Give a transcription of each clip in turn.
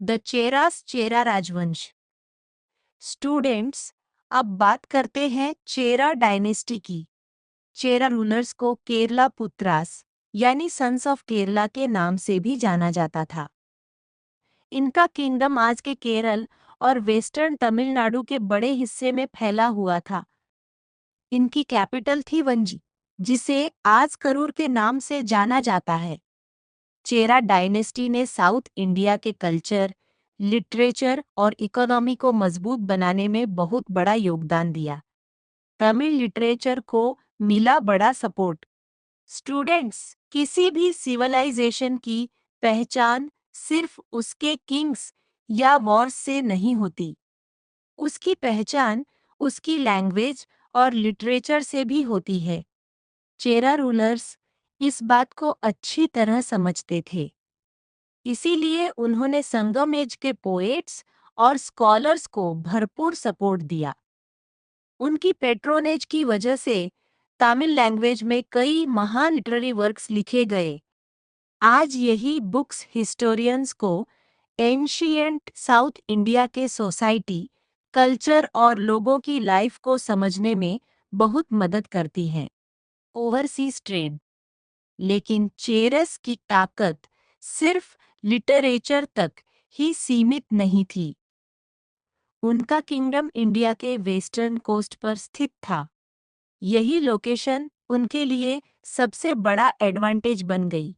The Cheras चेरा राजवंश। Students, अब बात करते हैं चेरा डायनेस्टी की। चेरा रूलर्स को केरला पुत्रास यानी सन्स ऑफ केरला के नाम से भी जाना जाता था। इनका किंगडम आज के केरल और वेस्टर्न तमिलनाडु के बड़े हिस्से में फैला हुआ था। इनकी कैपिटल थी वंजी, जिसे आज करूर के नाम से जाना जाता है। चेरा डायनेस्टी ने साउथ इंडिया के कल्चर, लिटरेचर और इकोनॉमी को मजबूत बनाने में बहुत बड़ा योगदान दिया। तमिल लिटरेचर को मिला बड़ा सपोर्ट। स्टूडेंट्स, किसी भी सिविलाइजेशन की पहचान सिर्फ उसके किंग्स या वॉर्स से नहीं होती। उसकी पहचान उसकी लैंग्वेज और लिटरेचर से भी होती है। चेरा रूलर्स इस बात को अच्छी तरह समझते थे। इसीलिए उन्होंने संगम एज के पोएट्स और स्कॉलर्स को भरपूर सपोर्ट दिया। उनकी पेट्रोनेज की वजह से तमिल लैंग्वेज में कई महान लिटरेरी वर्क्स लिखे गए। आज यही बुक्स हिस्टोरियंस को एंशिएंट साउथ इंडिया के सोसाइटी, कल्चर और लोगों की लाइफ को समझने में बहुत मदद करती हैं। Overseas trade. लेकिन चेरस की ताकत सिर्फ लिटरेचर तक ही सीमित नहीं थी। उनका किंगडम इंडिया के वेस्टर्न कोस्ट पर स्थित था। यही लोकेशन उनके लिए सबसे बड़ा एडवांटेज बन गई।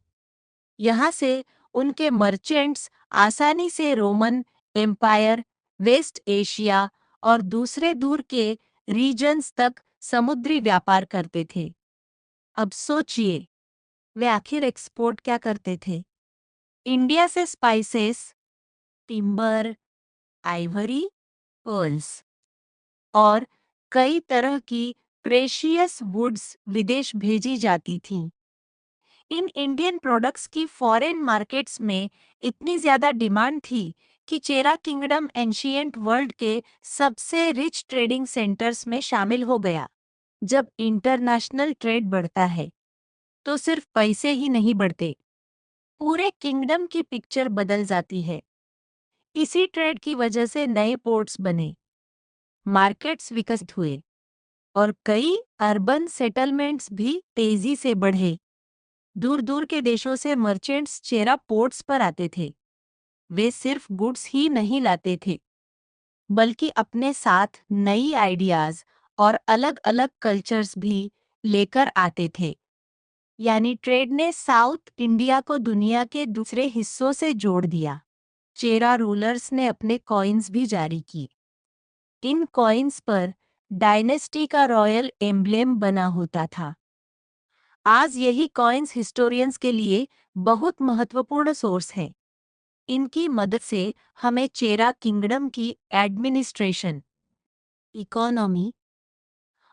यहाँ से उनके मर्चेंट्स आसानी से रोमन एम्पायर, वेस्ट एशिया और दूसरे दूर के रीजन्स तक समुद्री व्यापार करते थे। अब सोचिए, वे आखिर एक्सपोर्ट क्या करते थे? इंडिया से स्पाइसेस, टिम्बर, आइवरी, पर्ल्स और कई तरह की प्रेशियस वुड्स विदेश भेजी जाती थीं। इन इंडियन प्रोडक्ट्स की फॉरेन मार्केट्स में इतनी ज़्यादा डिमांड थी कि चेरा किंगडम एंशिएंट वर्ल्ड के सबसे रिच ट्रेडिंग सेंटर्स में शामिल हो गया। जब इंटरनेशनल ट्रेड बढ़ता है, तो सिर्फ पैसे ही नहीं बढ़ते, पूरे किंगडम की पिक्चर बदल जाती है। इसी ट्रेड की वजह से नए पोर्ट्स बने, मार्केट्स विकसित हुए और कई अर्बन सेटलमेंट्स भी तेजी से बढ़े। दूर दूर के देशों से मर्चेंट्स चेरा पोर्ट्स पर आते थे। वे सिर्फ गुड्स ही नहीं लाते थे, बल्कि अपने साथ नई आइडियाज और अलग अलग कल्चर्स भी लेकर आते थे। यानी ट्रेड ने साउथ इंडिया को दुनिया के दूसरे हिस्सों से जोड़ दिया। चेरा रूलर्स ने अपने कॉइन्स भी जारी की। इन कॉइन्स पर डायनेस्टी का रॉयल एम्ब्लेम बना होता था। आज यही कॉइन्स हिस्टोरियंस के लिए बहुत महत्वपूर्ण सोर्स है। इनकी मदद से हमें चेरा किंगडम की एडमिनिस्ट्रेशन, इकोनॉमी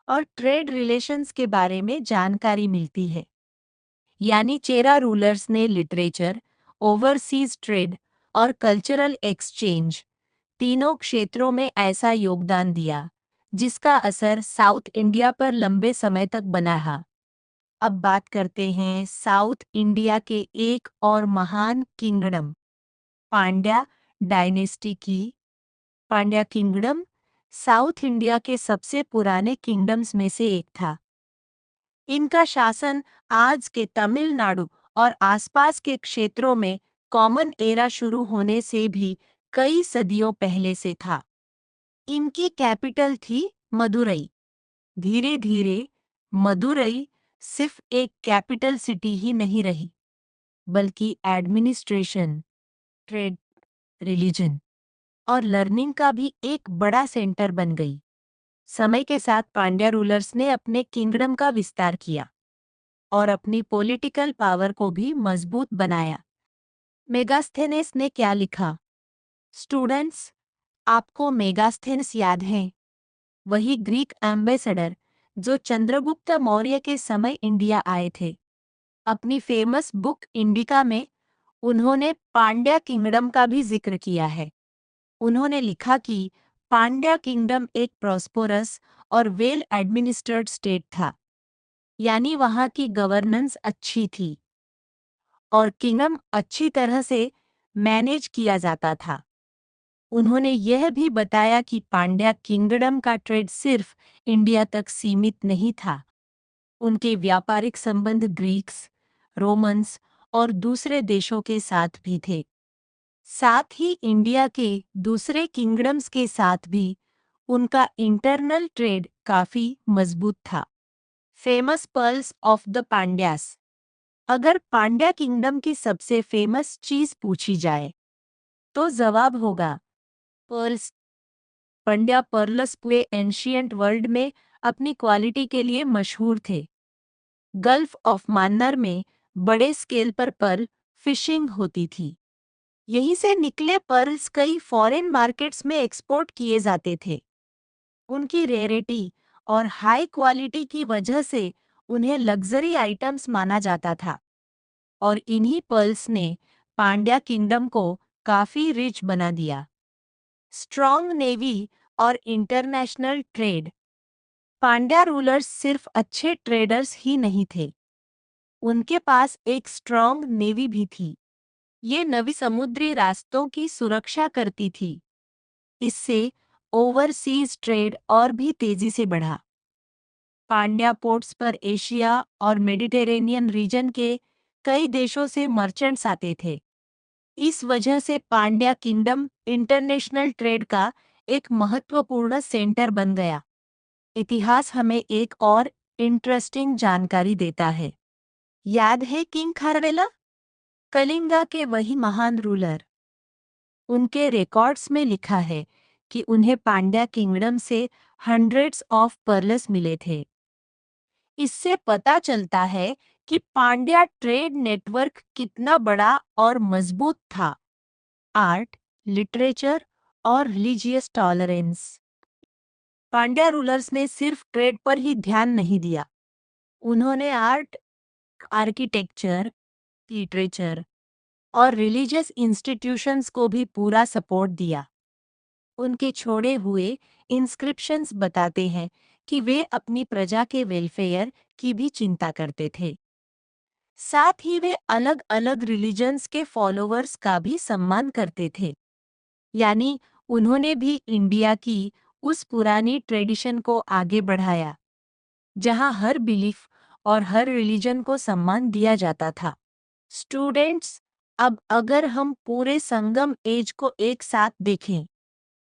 और ट्रेड रिलेशंस के बारे में जानकारी मिलती है। यानी चेरा रूलर्स ने लिटरेचर, ओवरसीज ट्रेड और कल्चरल एक्सचेंज तीनों क्षेत्रों में ऐसा योगदान दिया जिसका असर साउथ इंडिया पर लंबे समय तक बना रहा। अब बात करते हैं साउथ इंडिया के एक और महान किंगडम, पांड्या डायनेस्टी की। पांड्या किंगडम साउथ इंडिया के सबसे पुराने किंगडम्स में से एक था। इनका शासन आज के तमिलनाडु और आसपास के क्षेत्रों में कॉमन एरा शुरू होने से भी कई सदियों पहले से था। इनकी कैपिटल थी मदुरई। धीरे धीरे मदुरई सिर्फ एक कैपिटल सिटी ही नहीं रही, बल्कि एडमिनिस्ट्रेशन, ट्रेड, रिलीजन और लर्निंग का भी एक बड़ा सेंटर बन गई। समय के साथ पांड्या रूलर्स ने अपने किंगडम का विस्तार किया और अपनी पॉलिटिकल पावर को भी मजबूत बनाया। मेगास्थेनेस ने क्या लिखा? स्टूडेंट्स, आपको मेगास्थेनेस याद है? वही ग्रीक एम्बेसडर जो चंद्रगुप्त मौर्य के समय इंडिया आए थे। अपनी फेमस बुक इंडिका में उन्होंने पांड्या किंगडम का भी जिक्र किया है। उन्होंने लिखा कि पांड्या किंगडम एक प्रॉस्परस और वेल एडमिनिस्ट्रेटेड स्टेट था, यानी वहाँ की गवर्नेंस अच्छी थी और किंगडम अच्छी तरह से मैनेज किया जाता था। उन्होंने यह भी बताया कि पांड्या किंगडम का ट्रेड सिर्फ इंडिया तक सीमित नहीं था। उनके व्यापारिक संबंध ग्रीक्स, रोमन्स और दूसरे देशों के साथ भी थे। साथ ही इंडिया के दूसरे किंगडम्स के साथ भी उनका इंटरनल ट्रेड काफी मजबूत था। Famous pearls of the Pandyas. अगर पांड्या किंगडम की सबसे फेमस चीज पूछी जाए तो जवाब होगा पर्ल्स। पांड्या पर्ल्स पूरे एंशियंट वर्ल्ड में अपनी क्वालिटी के लिए मशहूर थे। गल्फ ऑफ मान्नार में बड़े स्केल पर पर्ल फिशिंग होती थी। यहीं से निकले पर्ल्स कई फॉरेन मार्केट्स में एक्सपोर्ट किए जाते थे। उनकी रेयरिटी और हाई क्वालिटी की वजह से उन्हें लग्जरी आइटम्स माना जाता था और इन्हीं पर्ल्स ने पांड्या किंगडम को काफी रिच बना दिया। स्ट्रॉन्ग नेवी और इंटरनेशनल ट्रेड। पांड्या रूलर्स सिर्फ अच्छे ट्रेडर्स ही नहीं थे, उनके पास एक स्ट्रॉन्ग नेवी भी थी। ये नवी समुद्री रास्तों की सुरक्षा करती थी। इससे ओवरसीज ट्रेड और भी तेजी से बढ़ा। पांड्या पोर्ट्स पर एशिया और मेडिटेरेनियन रीजन के कई देशों से मर्चेंट्स आते थे। इस वजह से पांड्या किंगडम इंटरनेशनल ट्रेड का एक महत्वपूर्ण सेंटर बन गया। इतिहास हमें एक और इंटरेस्टिंग जानकारी देता है। याद है किंग खारवेला, कलिंगा के वही महान रूलर। उनके रिकॉर्ड्स में लिखा है कि उन्हें पांड्या किंगडम से हंड्रेड्स ऑफ पर्ल्स मिले थे। इससे पता चलता है कि पांड्या ट्रेड नेटवर्क कितना बड़ा और मजबूत था। आर्ट, लिटरेचर और रिलीजियस टॉलरेंस। पांड्या रूलर्स ने सिर्फ ट्रेड पर ही ध्यान नहीं दिया, उन्होंने आर्ट, आर्किटेक्चर, लिटरेचर और रिलीजियस इंस्टीट्यूशंस को भी पूरा सपोर्ट दिया। उनके छोड़े हुए इंस्क्रिप्शंस बताते हैं कि वे अपनी प्रजा के वेलफेयर की भी चिंता करते थे। साथ ही वे अलग अलग रिलीजन्स के फॉलोअर्स का भी सम्मान करते थे। यानी उन्होंने भी इंडिया की उस पुरानी ट्रेडिशन को आगे बढ़ाया जहां हर बिलीफ और हर रिलीजन को सम्मान दिया जाता था। स्टूडेंट्स, अब अगर हम पूरे संगम एज को एक साथ देखें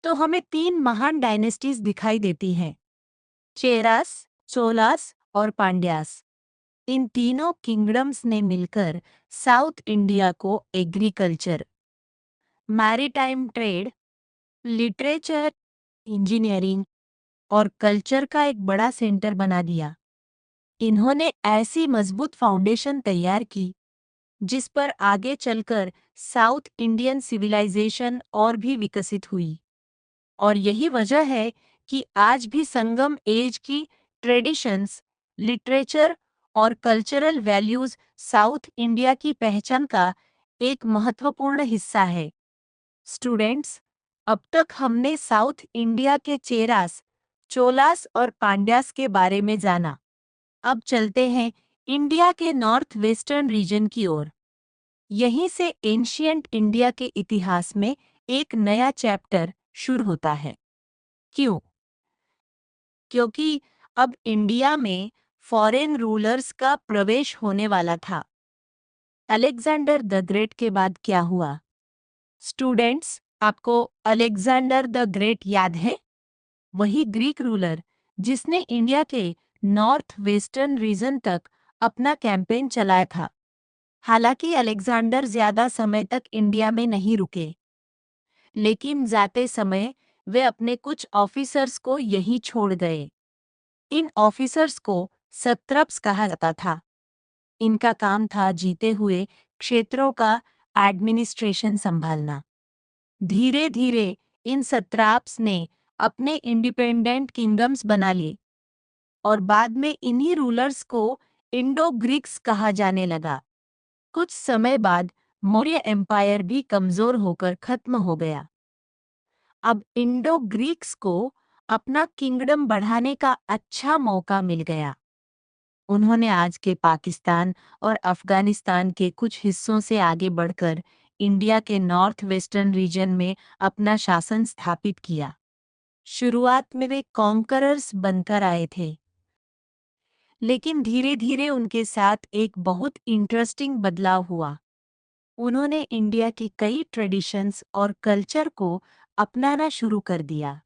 तो हमें तीन महान डायनेस्टीज दिखाई देती हैं, चेरास, चोलास और पांड्यास। इन तीनों किंगडम्स ने मिलकर साउथ इंडिया को agriculture, maritime trade, literature, engineering और कल्चर का एक बड़ा सेंटर बना दिया। इन्होंने ऐसी मजबूत फाउंडेशन तैयार की जिस पर आगे चलकर साउथ इंडियन सिविलाइजेशन और भी विकसित हुई। और यही वजह है कि आज भी संगम एज की ट्रेडिशंस, लिटरेचर और कल्चरल वैल्यूज साउथ इंडिया की पहचान का एक महत्वपूर्ण हिस्सा है। स्टूडेंट्स, अब तक हमने साउथ इंडिया के चेरास, चोलास और पांड्यास के बारे में जाना। अब चलते हैं इंडिया के नॉर्थ वेस्टर्न रीजन की ओर। यहीं से एंशियंट इंडिया के इतिहास में एक नया चैप्टर शुरू होता है। क्यों? क्योंकि अब इंडिया में फॉरेन रूलर्स का प्रवेश होने वाला था। अलेक्जेंडर द ग्रेट के बाद क्या हुआ? स्टूडेंट्स, आपको अलेक्जेंडर द ग्रेट याद है? वही ग्रीक रूलर जिसने इंडिया के नॉर्थ वेस्टर्न रीजन तक अपना कैंपेन चलाया था। हालांकि अलेक्जेंडर ज्यादा समय तक इंडिया में नहीं रुके, लेकिन जाते समय वे अपने कुछ ऑफिसर्स को यहीं छोड़ गए। इन ऑफिसर्स को सत्रप्स कहा जाता था। इनका काम था जीते हुए क्षेत्रों का एडमिनिस्ट्रेशन संभालना। धीरे धीरे इन सत्राप्स ने अपने इंडिपेंडेंट किंगडम्स बना लिए और बाद में इन्हीं रूलर्स को इंडो ग्रीक्स कहा जाने लगा। कुछ समय बाद मौर्य एम्पायर भी कमजोर होकर खत्म हो गया। अब इंडो ग्रीक्स को अपना किंगडम बढ़ाने का अच्छा मौका मिल गया। उन्होंने आज के पाकिस्तान और अफगानिस्तान के कुछ हिस्सों से आगे बढ़कर इंडिया के नॉर्थ वेस्टर्न रीजन में अपना शासन स्थापित किया। शुरुआत में वे कॉन्करर्स बनकर आए थे, लेकिन धीरे धीरे उनके साथ एक बहुत इंटरेस्टिंग बदलाव हुआ। उन्होंने इंडिया की कई ट्रेडिशंस और कल्चर को अपनाना शुरू कर दिया।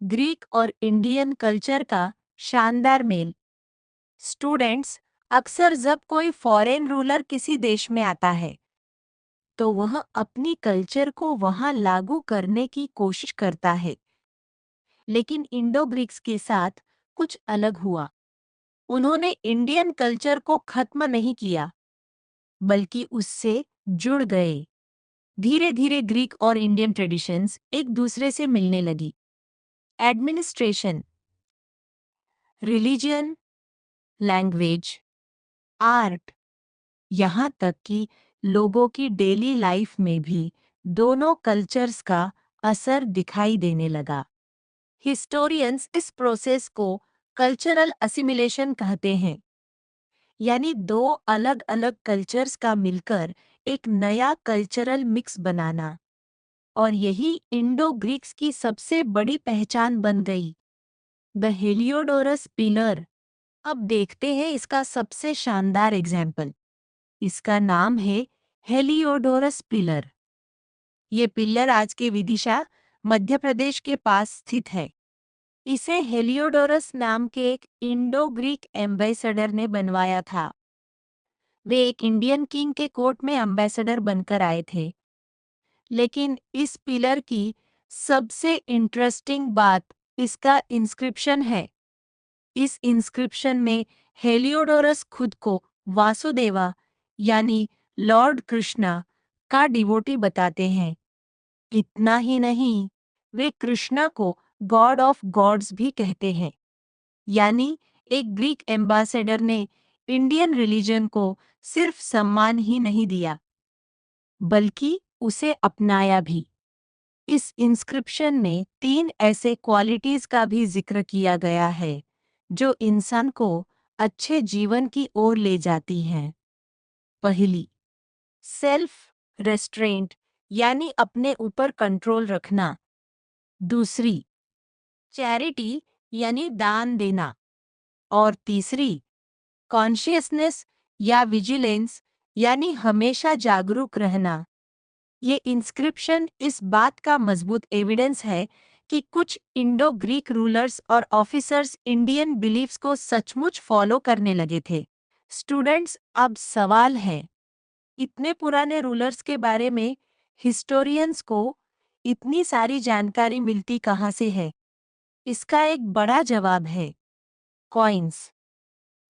ग्रीक और इंडियन कल्चर का शानदार मेल। स्टूडेंट्स, अक्सर जब कोई फॉरेन रूलर किसी देश में आता है तो वह अपनी कल्चर को वहां लागू करने की कोशिश करता है, लेकिन इंडो ग्रीक्स के साथ कुछ अलग हुआ। उन्होंने इंडियन कल्चर को खत्म नहीं किया, बल्कि उससे जुड़ गए। धीरे धीरे ग्रीक और इंडियन ट्रेडिशंस एक दूसरे से मिलने लगी। एडमिनिस्ट्रेशन, रिलीजन, लैंग्वेज, आर्ट, यहाँ तक कि लोगों की डेली लाइफ में भी दोनों कल्चर्स का असर दिखाई देने लगा। हिस्टोरियंस इस प्रोसेस को कल्चरल असिमिलेशन कहते हैं, यानी दो अलग अलग कल्चर्स का मिलकर एक नया कल्चरल मिक्स बनाना। और यही इंडो ग्रीक्स की सबसे बड़ी पहचान बन गई। The Heliodorus pillar. अब देखते हैं इसका सबसे शानदार एग्जाम्पल। इसका नाम है हेलियोडोरस पिलर। ये पिलर आज के विदिशा, मध्य प्रदेश के पास स्थित है। इसे हेलियोडोरस नाम के एक इंडो ग्रीक एम्बेसडर ने बनवाया था। वे एक इंडियन किंग के कोर्ट में एम्बेसडर बनकर आए थे। लेकिन इस पिलर की सबसे इंटरेस्टिंग बात इसका इंस्क्रिप्शन है। इस इंस्क्रिप्शन में हेलियोडोरस खुद को वासुदेवा यानी लॉर्ड कृष्णा का डिवोटी बताते हैं। इतना ही नहीं, वे कृष्णा को गॉड ऑफ गॉड्स भी कहते हैं। यानी एक ग्रीक एम्बेसडर ने इंडियन रिलीजन को सिर्फ सम्मान ही नहीं दिया, बल्कि उसे अपनाया भी। इस इंस्क्रिप्शन में 3 ऐसे क्वालिटीज का भी जिक्र किया गया है जो इंसान को अच्छे जीवन की ओर ले जाती हैं। पहली, सेल्फ रेस्ट्रेंट, यानी अपने ऊपर कंट्रोल रखना। दूसरी, चैरिटी, यानी दान देना। और तीसरी, कॉन्शियसनेस या विजिलेंस, यानी हमेशा जागरूक रहना। ये इंस्क्रिप्शन इस बात का मजबूत एविडेंस है कि कुछ इंडो ग्रीक रूलर्स और ऑफिसर्स इंडियन बिलीफ्स को सचमुच फॉलो करने लगे थे। स्टूडेंट्स, अब सवाल है, इतने पुराने रूलर्स के बारे में हिस्टोरियंस को इतनी सारी जानकारी मिलती कहाँ से है? इसका एक बड़ा जवाब है, कॉइन्स।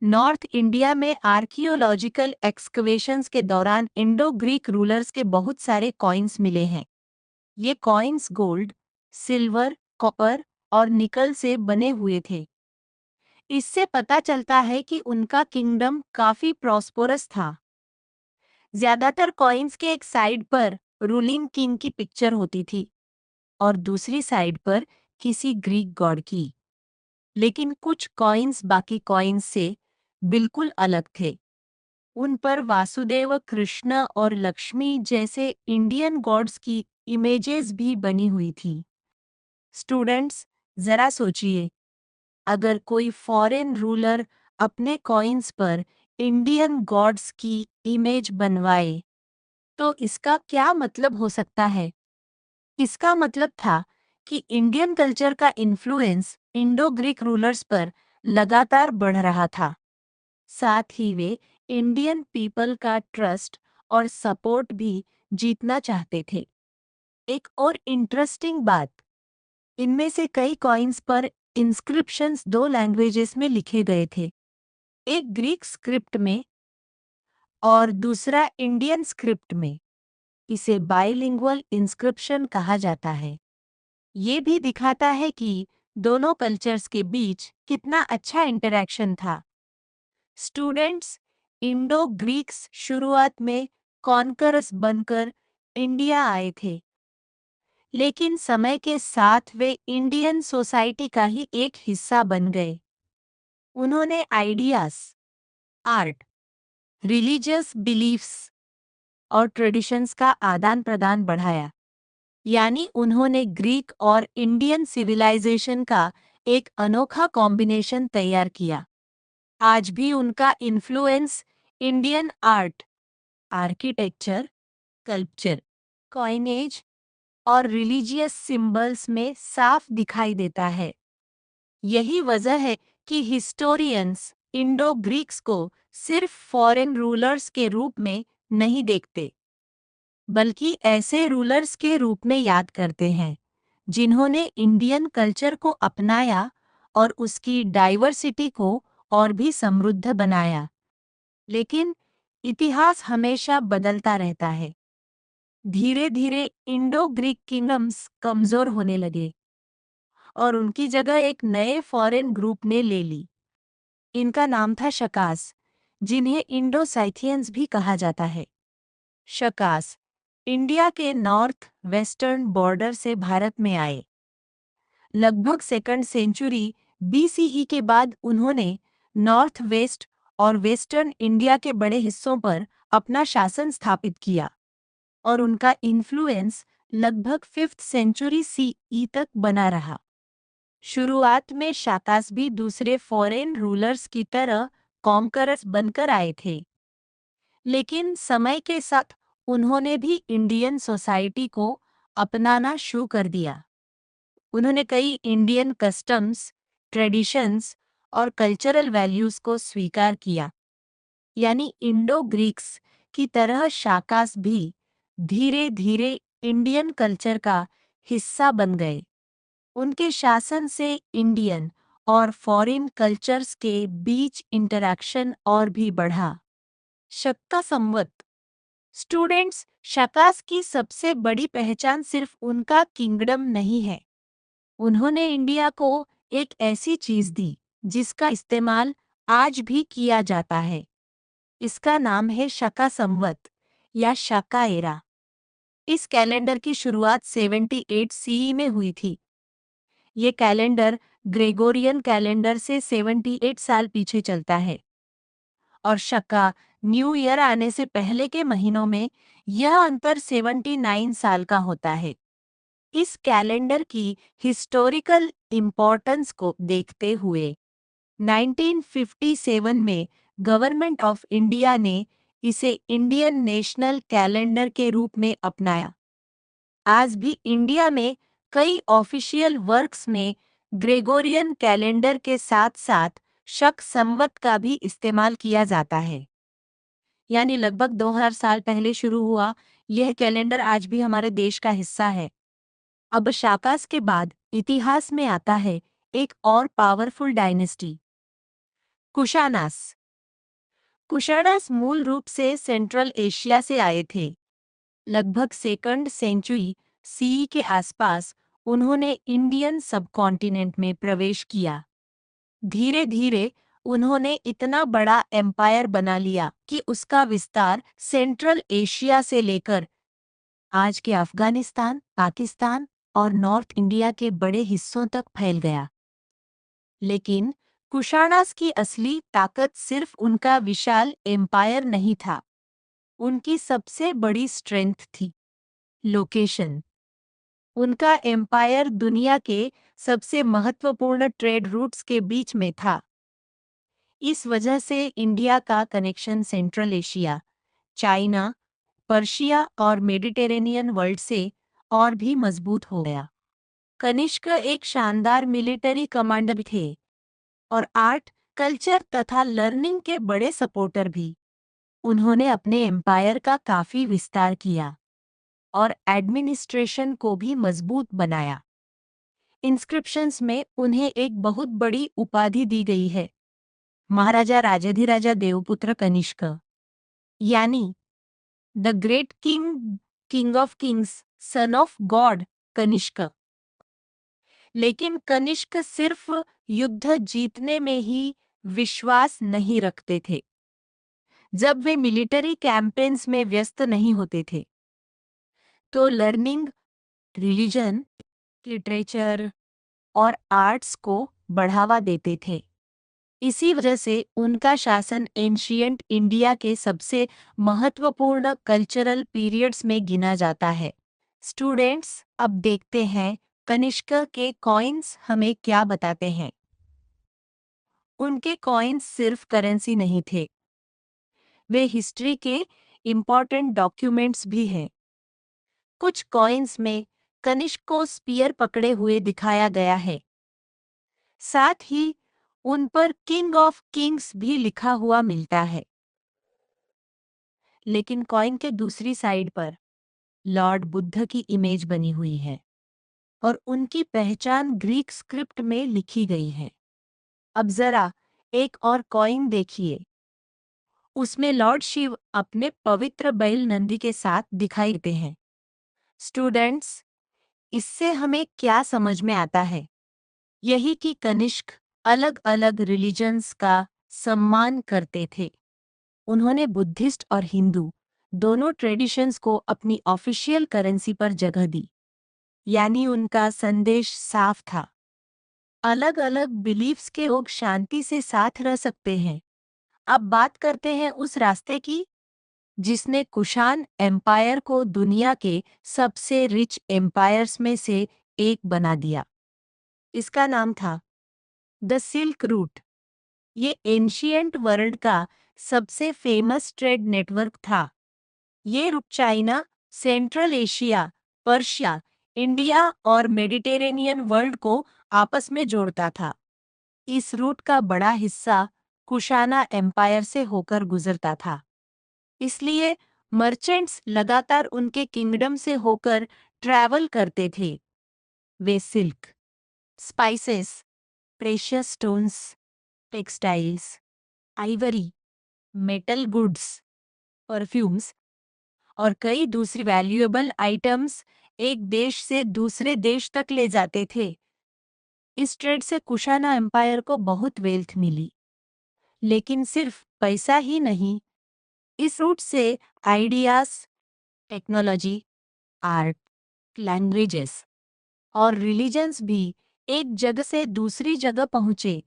नॉर्थ इंडिया में आर्कियोलॉजिकल एक्सकवेशंस के दौरान इंडो ग्रीक रूलर्स के बहुत सारे कॉइन्स मिले हैं। ये कॉइन्स गोल्ड, सिल्वर, कॉपर और निकल से बने हुए थे। इससे पता चलता है कि उनका किंगडम काफी प्रॉस्पेरस था। ज्यादातर कॉइन्स के एक साइड पर रूलिंग किंग की पिक्चर होती थी और दूसरी साइड पर किसी ग्रीक गॉड की। लेकिन कुछ कॉइन्स बाकी कॉइन्स से बिल्कुल अलग थे। उन पर वासुदेव, कृष्ण और लक्ष्मी जैसे इंडियन गॉड्स की इमेजेस भी बनी हुई थी। स्टूडेंट्स, जरा सोचिए, अगर कोई फॉरेन रूलर अपने कॉइन्स पर इंडियन गॉड्स की इमेज बनवाए तो इसका क्या मतलब हो सकता है? इसका मतलब था कि इंडियन कल्चर का इन्फ्लुएंस इंडो ग्रीक रूलर्स पर लगातार बढ़ रहा था। साथ ही वे इंडियन पीपल का ट्रस्ट और सपोर्ट भी जीतना चाहते थे। एक और इंटरेस्टिंग बात, इनमें से कई कॉइन्स पर इंस्क्रिप्शंस 2 लैंग्वेजेस में लिखे गए थे, एक ग्रीक स्क्रिप्ट में और दूसरा इंडियन स्क्रिप्ट में। इसे बाइलिंगुअल इंस्क्रिप्शन कहा जाता है। ये भी दिखाता है कि दोनों कल्चर्स के बीच कितना अच्छा इंटरैक्शन था। स्टूडेंट्स, इंडो ग्रीक्स शुरुआत में कॉन्करर्स बनकर इंडिया आए थे, लेकिन समय के साथ वे इंडियन सोसाइटी का ही एक हिस्सा बन गए। उन्होंने आइडियाज, आर्ट, रिलीजियस बिलीफ्स और ट्रेडिशंस का आदान प्रदान बढ़ाया। यानी उन्होंने ग्रीक और इंडियन सिविलाइजेशन का एक अनोखा कॉम्बिनेशन तैयार किया। आज भी उनका influence Indian art, architecture, culture, coinage और रिलीजियस सिंबल्स में साफ दिखाई देता है। यही वजह है कि हिस्टोरियंस इंडो ग्रीक्स को सिर्फ फॉरेन रूलर्स के रूप में नहीं देखते, बल्कि ऐसे रूलर्स के रूप में याद करते हैं जिन्होंने इंडियन कल्चर को अपनाया और उसकी डाइवर्सिटी को और भी समृद्ध बनाया। लेकिन इतिहास हमेशा बदलता रहता है। धीरे धीरे इंडो ग्रीक किंगडम्स कमजोर होने लगे और उनकी जगह एक नए फॉरेन ग्रुप ने ले ली। इनका नाम था शकास, जिन्हें इंडो साइथियंस भी कहा जाता है। शकास इंडिया के नॉर्थ वेस्टर्न बॉर्डर से भारत में आए। लगभग सेकंड सेंचुरी बीसीई के बाद उन्होंने नॉर्थ वेस्ट और वेस्टर्न इंडिया के बड़े हिस्सों पर अपना शासन स्थापित किया और उनका इन्फ्लुएंस लगभग 5th सेंचुरी सीई तक बना रहा। शुरुआत में शाकास भी दूसरे फॉरेन रूलर्स की तरह कॉन्करर्स बनकर आए थे, लेकिन समय के साथ उन्होंने भी इंडियन सोसाइटी को अपनाना शुरू कर दिया। उन्होंने कई इंडियन कस्टम्स, ट्रेडिशंस और कल्चरल वैल्यूज को स्वीकार किया। यानी इंडो ग्रीक्स की तरह शाकास भी धीरे धीरे इंडियन कल्चर का हिस्सा बन गए। उनके शासन से इंडियन और फॉरेन कल्चर्स के बीच इंटरैक्शन और भी बढ़ा। शक्का संवत स्टूडेंट्स, शकास की सबसे बड़ी पहचान सिर्फ उनका किंगडम नहीं है। उन्होंने इंडिया को एक ऐसी चीज दी जिसका इस्तेमाल आज भी किया जाता है। इसका नाम है शका संवत या शका एरा। इस कैलेंडर की शुरुआत 78 सीई में हुई थी। ये कैलेंडर ग्रेगोरियन कैलेंडर से 78 साल पीछे चलता है और शका न्यू ईयर आने से पहले के महीनों में यह अंतर 79 साल का होता है। इस कैलेंडर की हिस्टोरिकल इम्पोर्टेंस को देखते हुए 1957 में गवर्नमेंट ऑफ इंडिया ने इसे इंडियन नेशनल कैलेंडर के रूप में अपनाया। आज भी इंडिया में कई ऑफिशियल वर्क्स में ग्रेगोरियन कैलेंडर के साथ साथ शक संवत का भी इस्तेमाल किया जाता है। यानी लगभग 2000 साल पहले शुरू हुआ यह कैलेंडर आज भी हमारे देश का हिस्सा है। अब शाकास के बाद इतिहास में आता है एक और पावरफुल डायनेस्टी, कुशानास। कुशानास मूल रूप से सेंट्रल एशिया से आए थे। लगभग सेकंड सेंचुरी सीई के आसपास उन्होंने इंडियन सबकॉन्टिनेंट में प्रवेश किया। धीरे धीरे उन्होंने इतना बड़ा एम्पायर बना लिया कि उसका विस्तार सेंट्रल एशिया से लेकर आज के अफगानिस्तान, पाकिस्तान और नॉर्थ इंडिया के बड़े हिस्सों तक फैल गया। लेकिन कुशाणास की असली ताकत सिर्फ उनका विशाल एम्पायर नहीं था। उनकी सबसे बड़ी स्ट्रेंथ थी लोकेशन। उनका एम्पायर दुनिया के सबसे महत्वपूर्ण ट्रेड रूट्स के बीच में था। इस वजह से इंडिया का connection central Asia, China, Persia और मेडिटेरेनियन वर्ल्ड से और भी मजबूत हो गया। कनिष्क एक शानदार मिलिट्री कमांडर थे और आर्ट, कल्चर तथा लर्निंग के बड़े सपोर्टर भी। उन्होंने अपने एम्पायर का काफी विस्तार किया और एडमिनिस्ट्रेशन को भी मजबूत बनाया। इंस्क्रिप्शंस में उन्हें एक बहुत बड़ी उपाधि दी गई है, महाराजा राजाधिराजा देवपुत्र कनिष्क, यानी the great king, king of kings, son of God Kanishka. लेकिन कनिष्क सिर्फ युद्ध जीतने में ही विश्वास नहीं रखते थे। जब वे मिलिट्री कैंपेन्स में व्यस्त नहीं होते थे तो लर्निंग, रिलीजन, लिटरेचर और आर्ट्स को बढ़ावा देते थे। इसी वजह से उनका शासन एंशियंट इंडिया के सबसे महत्वपूर्ण कल्चरल पीरियड्स में गिना जाता है। स्टूडेंट्स, अब देखते हैं कनिष्क के कॉइन्स हमें क्या बताते हैं। उनके कॉइन्स सिर्फ करेंसी नहीं थे, वे हिस्ट्री के इम्पॉर्टेंट डॉक्यूमेंट्स भी हैं। कुछ कॉइन्स में कनिष्क को स्पीयर पकड़े हुए दिखाया गया है। साथ ही उन पर किंग ऑफ किंग्स भी लिखा हुआ मिलता है। लेकिन कॉइन के दूसरी साइड पर लॉर्ड बुद्ध की इमेज बनी हुई है और उनकी पहचान ग्रीक स्क्रिप्ट में लिखी गई है। अब जरा एक और कॉइन देखिए। उसमें लॉर्ड शिव अपने पवित्र बैल नंदी के साथ दिखाई देते हैं। स्टूडेंट्स, इससे हमें क्या समझ में आता है? यही कि कनिष्क अलग अलग रिलीजन्स का सम्मान करते थे। उन्होंने बुद्धिस्ट और हिंदू दोनों ट्रेडिशंस को अपनी ऑफिशियल करेंसी पर जगह दी, यानी उनका संदेश साफ था। अलग अलग बिलीफ्स के लोग शांति से साथ रह सकते हैं। अब बात करते हैं उस रास्ते की जिसने कुषाण एम्पायर को दुनिया के सबसे रिच एम्पायर्स में से एक बना दिया। इसका नाम था द सिल्क रूट। ये एंशियंट वर्ल्ड का सबसे फेमस ट्रेड नेटवर्क था। ये route China, Central Asia, Persia, India और मेडिटेरेनियन वर्ल्ड को आपस में जोड़ता था। इस रूट का बड़ा हिस्सा कुशाना एम्पायर से होकर गुजरता था। इसलिए मर्चेंट्स लगातार उनके किंगडम से होकर ट्रैवल करते थे। वे silk, spices, precious stones, textiles, ivory, metal goods, perfumes और कई दूसरी वैल्यूएबल आइटम्स एक देश से दूसरे देश तक ले जाते थे। इस ट्रेड से कुशाना एम्पायर को बहुत वेल्थ मिली। लेकिन सिर्फ पैसा ही नहीं, इस रूट से आइडियाज, टेक्नोलॉजी, आर्ट, लैंग्वेजेस और रिलीजन्स भी एक जगह से दूसरी जगह पहुंचे।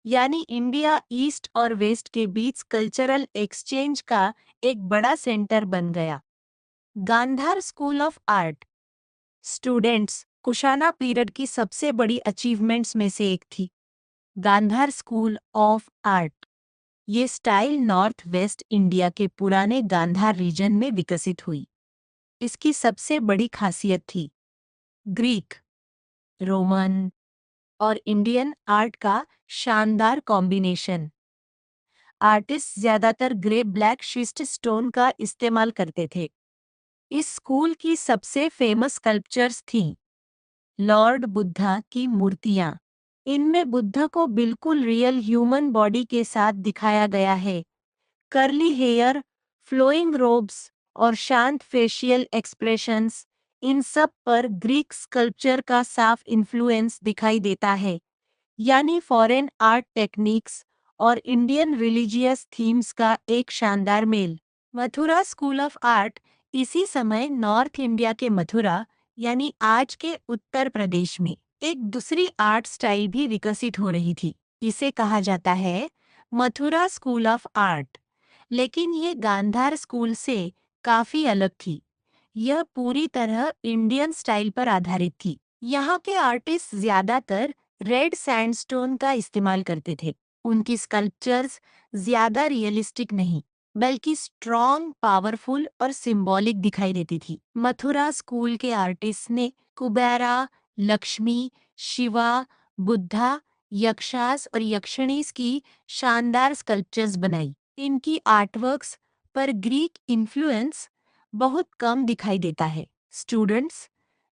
यानी इंडिया ईस्ट और वेस्ट के बीच कल्चरल एक्सचेंज का एक बड़ा सेंटर बन गया। Gandhara school of art. Students, Kushana period की सबसे बड़ी अचीवमेंट्स में से एक थी गांधार स्कूल ऑफ आर्ट। ये स्टाइल नॉर्थ वेस्ट इंडिया के पुराने गांधार रीजन में विकसित हुई। इसकी सबसे बड़ी खासियत थी ग्रीक, रोमन और इंडियन आर्ट का शानदार कॉम्बिनेशन। आर्टिस्ट ज्यादातर ग्रे ब्लैक शिस्ट स्टोन का इस्तेमाल करते थे। इस स्कूल की सबसे फेमस स्कल्पचर्स थीं लॉर्ड बुद्धा की मूर्तियां। इनमें बुद्ध को बिल्कुल रियल ह्यूमन बॉडी के साथ दिखाया गया है। कर्ली हेयर, फ्लोइंग रोब्स और शांत फेशियल एक्सप्रेशंस, इन सब पर ग्रीक स्कल्पचर का साफ इन्फ्लुएंस दिखाई देता है। यानी फॉरेन आर्ट टेक्निक्स और इंडियन रिलीजियस थीम्स का एक शानदार मेल। Mathura school of art. इसी समय नॉर्थ इंडिया के मथुरा यानी आज के उत्तर प्रदेश में एक दूसरी आर्ट स्टाइल भी विकसित हो रही थी। इसे कहा जाता है मथुरा स्कूल ऑफ आर्ट। लेकिन ये गांधार स्कूल से काफी अलग थी। यह पूरी तरह इंडियन स्टाइल पर आधारित थी। यहाँ के आर्टिस्ट ज्यादातर रेड सैंडस्टोन का इस्तेमाल करते थे। उनकी स्कल्पचर्स ज्यादा रियलिस्टिक नहीं, बल्कि स्ट्रॉन्ग, पावरफुल और सिंबॉलिक दिखाई देती थी। मथुरा स्कूल के आर्टिस्ट ने कुबेरा, लक्ष्मी, शिवा, बुद्धा, यक्षास और यक्षिणीस की शानदार स्कल्पचर्स बनाई। इनकी आर्टवर्क्स पर ग्रीक इन्फ्लुएंस बहुत कम दिखाई देता है। स्टूडेंट्स,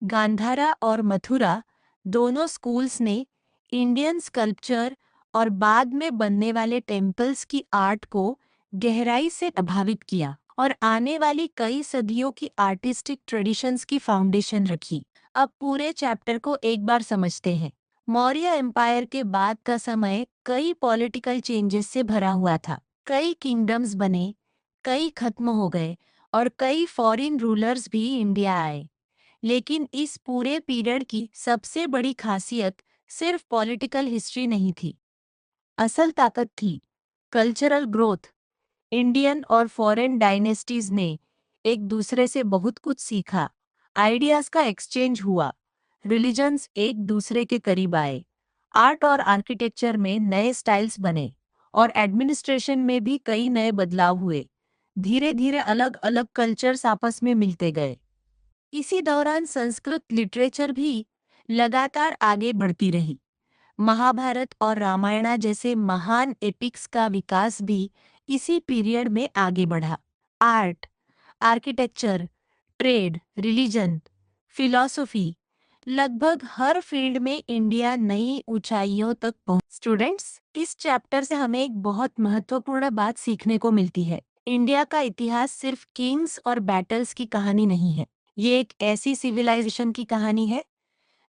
गांधारा और मथुरा दोनों स्कूल्स ने इंडियन स्कल्पचर और बाद में बनने वाले टेम्पल्स की आर्ट को गहराई से प्रभावित किया और आने वाली कई सदियों की आर्टिस्टिक ट्रेडिशंस की फाउंडेशन रखी। अब पूरे चैप्टर को एक बार समझते हैं। मौर्य एम्पायर के बाद का समय कई पॉलिटिकल चेंजेस से भरा हुआ था। कई किंगडम्स बने, कई खत्म हो गए और कई फॉरेन रूलर्स भी इंडिया आए। लेकिन इस पूरे पीरियड की सबसे बड़ी खासियत सिर्फ पॉलिटिकल हिस्ट्री नहीं थी। असल ताकत थी कल्चरल ग्रोथ। इंडियन और फॉरेन डायनेस्टीज ने एक दूसरे से बहुत कुछ सीखा, आइडियाज का एक्सचेंज हुआ, रिलीजन्स एक दूसरे के करीब आए, आर्ट और आर्किटेक्चर में नए स्टाइल्स बने और एडमिनिस्ट्रेशन में भी कई नए बदलाव हुए। धीरे धीरे अलग अलग कल्चर्स आपस में मिलते गए। इसी दौरान संस्कृत लिटरेचर भी लगातार आगे बढ़ती रही। महाभारत और रामायणा जैसे महान एपिक्स का विकास भी इसी पीरियड में आगे बढ़ा। Art, architecture, trade, religion, philosophy, लगभग हर फील्ड में इंडिया नई ऊंचाइयों तक पहुंच। स्टूडेंट्स, इस चैप्टर से हमें एक बहुत महत्वपूर्ण बात सीखने को मिलती है। इंडिया का इतिहास सिर्फ किंग्स और बैटल्स की कहानी नहीं है। ये एक ऐसी सिविलाइजेशन की कहानी है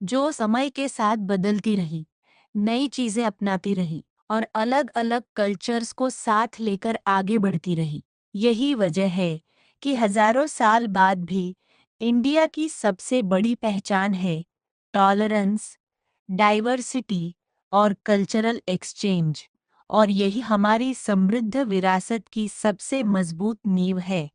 जो समय के साथ बदलती रही, नई चीजें अपनाती रही और अलग अलग कल्चर्स को साथ लेकर आगे बढ़ती रही। यही वजह है कि हजारों साल बाद भी इंडिया की सबसे बड़ी पहचान है टॉलरेंस, डाइवर्सिटी और कल्चरल एक्सचेंज, और यही हमारी समृद्ध विरासत की सबसे मजबूत नींव है।